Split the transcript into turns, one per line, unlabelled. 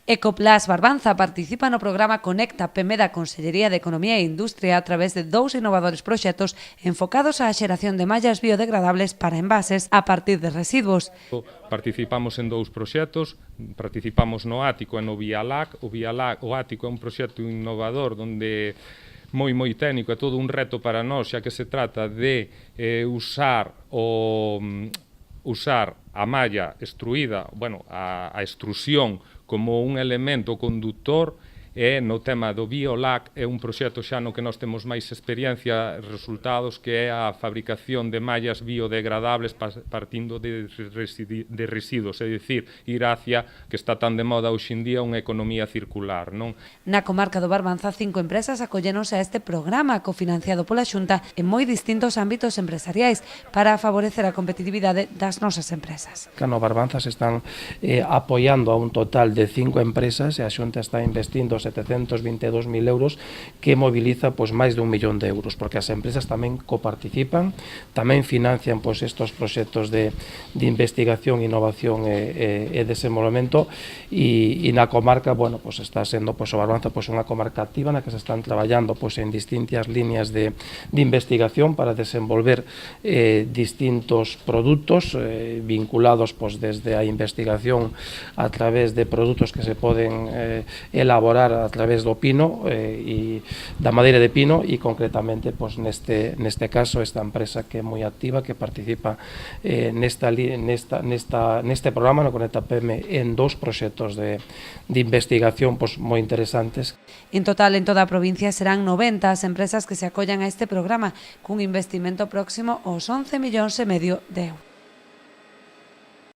Ecoplas Barbanza participa no programa Conecta PME da Consellería de Economía e Industria a través de 2 innovadores proxectos enfocados á xeración de mallas biodegradables para envases a partir de residuos.
Participamos en 2 proxectos, participamos no Ático e no Vialac. O Ático é un proxecto innovador onde moi técnico, é todo un reto para nós, xa que se trata de usar a malla extruída, a extrusión como un elemento conductor, e no tema do Biolac é un proxecto xa no que nós temos máis experiencia, resultados, que é a fabricación de mallas biodegradables partindo de residuos, é dicir, ir hacia, que está tan de moda hoxe en día, unha economía circular, non?
Na comarca do Barbanza, 5 empresas acolléronse a este programa cofinanciado pola Xunta en moi distintos ámbitos empresariais para favorecer a competitividade das nosas empresas.
No Barbanza se están apoiando a un total de 5 empresas e a Xunta está investindo 722.000 euros que moviliza máis de 1 millón de euros, porque as empresas tamén coparticipan, tamén financian estos proxectos de investigación, innovación e desenvolvemento, e na comarca, está sendo o Barbanza unha comarca activa na que se están traballando en distintas líneas de investigación para desenvolver distintos produtos vinculados desde a investigación a través de produtos que se poden elaborar a través do pino e da madeira de pino, e concretamente neste caso esta empresa que é moi activa, que participa neste programa no Conecta PME en 2 proxectos de investigación moi interesantes.
En total, en toda a provincia serán 90 as empresas que se acollan a este programa, cun investimento próximo aos 11,5 millóns de euros.